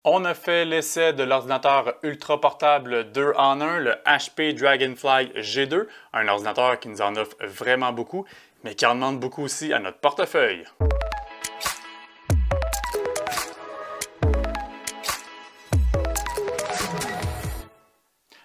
On a fait l'essai de l'ordinateur ultra portable 2 en 1, le HP Dragonfly G2, un ordinateur qui nous en offre vraiment beaucoup, mais qui en demande beaucoup aussi à notre portefeuille.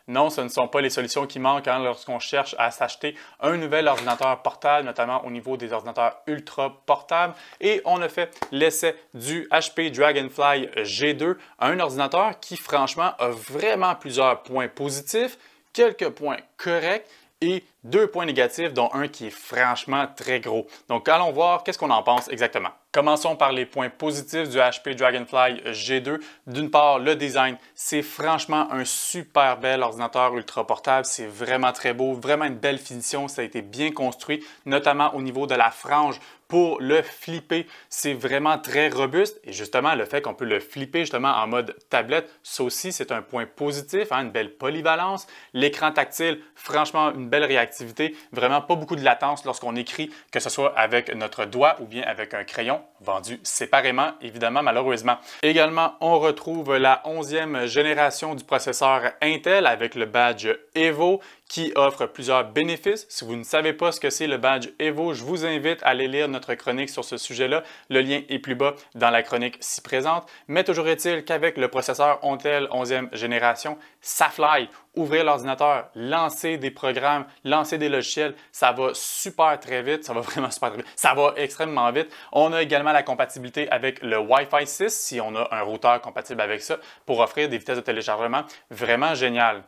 Non, ce ne sont pas les solutions qui manquent lorsqu'on cherche à s'acheter un nouvel ordinateur portable, notamment au niveau des ordinateurs ultra portables. Et on a fait l'essai du HP Dragonfly G2, un ordinateur qui franchement a vraiment plusieurs points positifs, quelques points corrects et 2 points négatifs, dont un qui est franchement très gros. Donc allons voir qu'est-ce qu'on en pense exactement. Commençons par les points positifs du HP Dragonfly G2. D'une part, le design, c'est franchement un super bel ordinateur ultra portable. C'est vraiment très beau, vraiment une belle finition. Ça a été bien construit, notamment au niveau de la frange. Pour le flipper, c'est vraiment très robuste et justement, le fait qu'on peut le flipper justement en mode tablette, ça aussi, c'est un point positif, une belle polyvalence. L'écran tactile, franchement, une belle réactivité, vraiment pas beaucoup de latence lorsqu'on écrit, que ce soit avec notre doigt ou bien avec un crayon, vendu séparément, évidemment, malheureusement. Également, on retrouve la 11e génération du processeur Intel avec le badge Evo qui offre plusieurs bénéfices. Si vous ne savez pas ce que c'est le badge Evo, je vous invite à aller lire notre chronique sur ce sujet-là. Le lien est plus bas dans la chronique ci présente. Mais toujours est-il qu'avec le processeur Intel 11e génération, ça fly. Ouvrir l'ordinateur, lancer des programmes, lancer des logiciels, ça va super très vite, ça va vraiment super très vite, ça va extrêmement vite. On a également la compatibilité avec le Wi-Fi 6 si on a un routeur compatible avec ça pour offrir des vitesses de téléchargement vraiment géniales.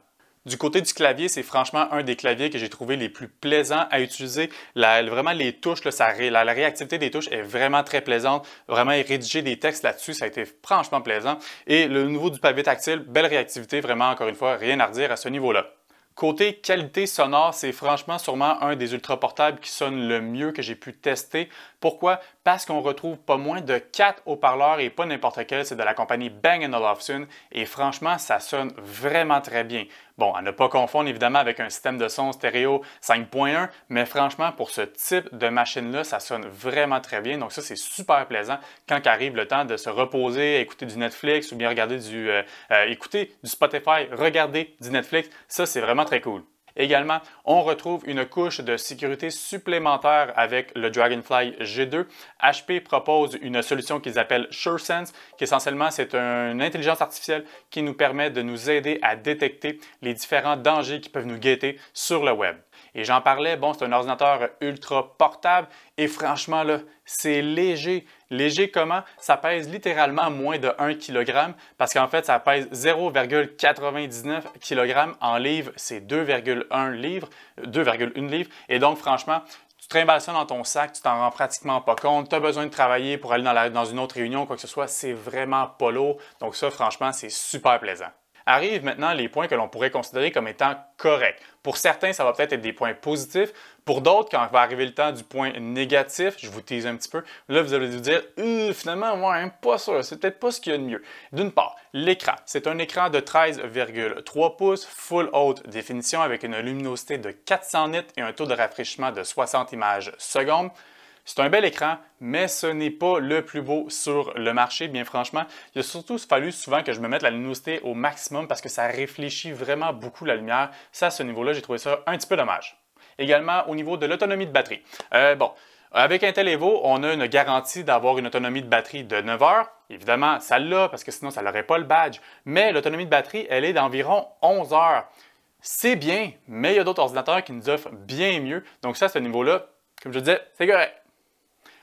Du côté du clavier, c'est franchement un des claviers que j'ai trouvé les plus plaisants à utiliser. Vraiment, les touches, la réactivité des touches est vraiment très plaisante. Vraiment, rédiger des textes là-dessus, ça a été franchement plaisant. Et le niveau du pavé tactile, belle réactivité, vraiment, encore une fois, rien à redire à ce niveau-là. Côté qualité sonore, c'est franchement sûrement un des ultra portables qui sonne le mieux que j'ai pu tester. Pourquoi? Parce qu'on retrouve pas moins de 4 haut-parleurs et pas n'importe quel, c'est de la compagnie Bang & Olufsen et franchement, ça sonne vraiment très bien. Bon, à ne pas confondre évidemment avec un système de son stéréo 5.1, mais franchement, pour ce type de machine-là, ça sonne vraiment très bien. Donc ça, c'est super plaisant quand arrive le temps de se reposer, écouter du Netflix ou bien regarder écouter du Spotify, regarder du Netflix. Ça, c'est vraiment très cool. Également, on retrouve une couche de sécurité supplémentaire avec le Dragonfly G2. HP propose une solution qu'ils appellent SureSense, qui essentiellement c'est une intelligence artificielle qui nous permet de nous aider à détecter les différents dangers qui peuvent nous guetter sur le web. Et j'en parlais, bon, c'est un ordinateur ultra portable et franchement, là, c'est léger. Léger comment? Ça pèse littéralement moins de 1 kg parce qu'en fait, ça pèse 0,99 kg. En livres, c'est 2,1 livres, 2,1 livres. Et donc, franchement, tu trimbales ça dans ton sac, tu t'en rends pratiquement pas compte. Tu as besoin de travailler pour aller dans une autre réunion, quoi que ce soit, c'est vraiment pas lourd. Donc ça, franchement, c'est super plaisant. Arrivent maintenant les points que l'on pourrait considérer comme étant corrects. Pour certains, ça va peut-être être des points positifs. Pour d'autres, quand va arriver le temps du point négatif, je vous tease un petit peu, là, vous allez vous dire « Finalement, moi, pas sûr, c'est peut-être pas ce qu'il y a de mieux. » D'une part, l'écran. C'est un écran de 13,3 pouces, full haute définition avec une luminosité de 400 nits et un taux de rafraîchissement de 60 images secondes. C'est un bel écran, mais ce n'est pas le plus beau sur le marché, bien franchement. Il a surtout fallu souvent que je me mette la luminosité au maximum parce que ça réfléchit vraiment beaucoup la lumière. Ça, à ce niveau-là, j'ai trouvé ça un petit peu dommage. Également, au niveau de l'autonomie de batterie. Avec Intel Evo, on a une garantie d'avoir une autonomie de batterie de 9 heures. Évidemment, ça l'a parce que sinon, ça n'aurait pas le badge. Mais l'autonomie de batterie, elle est d'environ 11 heures. C'est bien, mais il y a d'autres ordinateurs qui nous offrent bien mieux. Donc ça, à ce niveau-là, comme je disais, c'est correct.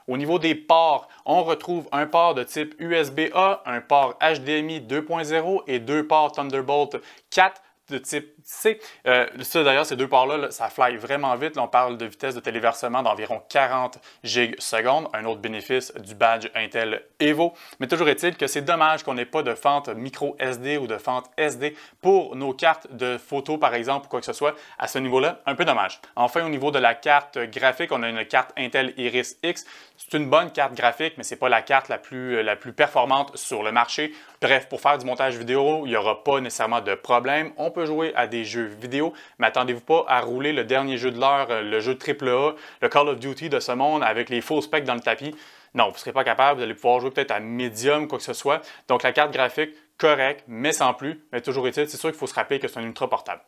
Au niveau des ports, on retrouve un port de type USB-A, un port HDMI 2.0 et deux ports Thunderbolt 4 de type C. Ça d'ailleurs, ces deux ports-là, ça fly vraiment vite. Là, on parle de vitesse de téléversement d'environ 40 gigs secondes, un autre bénéfice du badge Intel Evo. Mais toujours est-il que c'est dommage qu'on n'ait pas de fente micro SD ou de fente SD pour nos cartes de photos, par exemple, ou quoi que ce soit. À ce niveau-là, un peu dommage. Enfin, au niveau de la carte graphique, on a une carte Intel Iris X. C'est une bonne carte graphique, mais ce n'est pas la carte la plus performante sur le marché. Bref, pour faire du montage vidéo, il n'y aura pas nécessairement de problème. On peut jouer à des jeux vidéo, mais attendez-vous pas à rouler le dernier jeu de l'heure, le jeu AAA, le Call of Duty de ce monde avec les full specs dans le tapis. Non, vous ne serez pas capable, vous allez pouvoir jouer peut-être à médium, quoi que ce soit. Donc la carte graphique, correct, mais sans plus. Mais toujours est-il, c'est sûr qu'il faut se rappeler que c'est un ultra portable.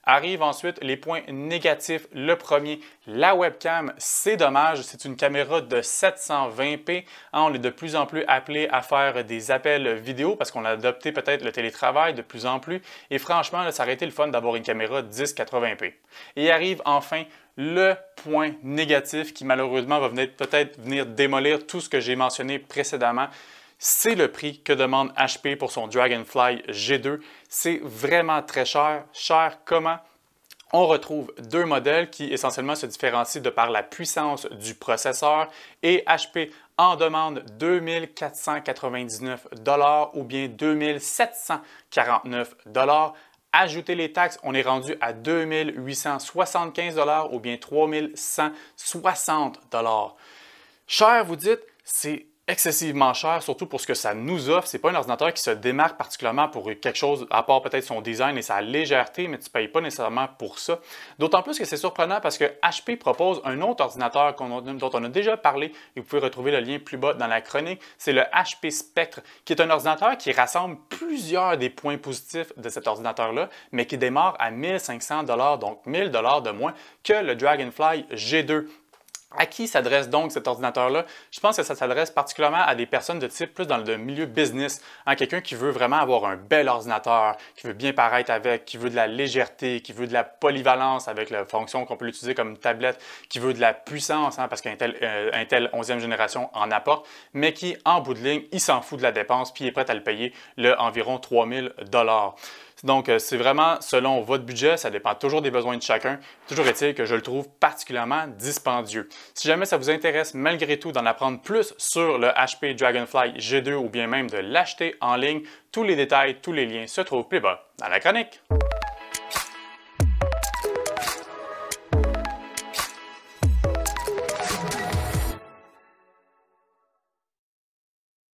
Arrivent ensuite les points négatifs. Le premier, la webcam, c'est dommage, c'est une caméra de 720p. On est de plus en plus appelé à faire des appels vidéo parce qu'on a adopté peut-être le télétravail de plus en plus. Et franchement, là, ça aurait été le fun d'avoir une caméra 1080p. Et arrive enfin le point négatif qui malheureusement va peut-être venir démolir tout ce que j'ai mentionné précédemment. C'est le prix que demande HP pour son Dragonfly G2. C'est vraiment très cher. Cher comment? On retrouve deux modèles qui essentiellement se différencient de par la puissance du processeur et HP en demande 2 499 $ ou bien 2 749 $. Ajoutez les taxes, on est rendu à 2 875 $ ou bien 3 160 $. Cher, vous dites, c'est excessivement cher, surtout pour ce que ça nous offre. Ce n'est pas un ordinateur qui se démarque particulièrement pour quelque chose, à part peut-être son design et sa légèreté, mais tu ne payes pas nécessairement pour ça. D'autant plus que c'est surprenant parce que HP propose un autre ordinateur dont on a déjà parlé, et vous pouvez retrouver le lien plus bas dans la chronique. C'est le HP Spectre, qui est un ordinateur qui rassemble plusieurs des points positifs de cet ordinateur-là, mais qui démarre à 1 500 $, donc 1 000 $ de moins que le Dragonfly G2. À qui s'adresse donc cet ordinateur-là? Je pense que ça s'adresse particulièrement à des personnes de type plus dans le milieu business. Quelqu'un qui veut vraiment avoir un bel ordinateur, qui veut bien paraître avec, qui veut de la légèreté, qui veut de la polyvalence avec la fonction qu'on peut l'utiliser comme une tablette, qui veut de la puissance, parce qu'Intel 11e génération en apporte, mais qui, en bout de ligne, il s'en fout de la dépense puis il est prêt à le payer environ 3 000 $. Donc, c'est vraiment selon votre budget, ça dépend toujours des besoins de chacun. Toujours est-il que je le trouve particulièrement dispendieux. Si jamais ça vous intéresse malgré tout d'en apprendre plus sur le HP Dragonfly G2 ou bien même de l'acheter en ligne, tous les détails, tous les liens se trouvent plus bas dans la chronique.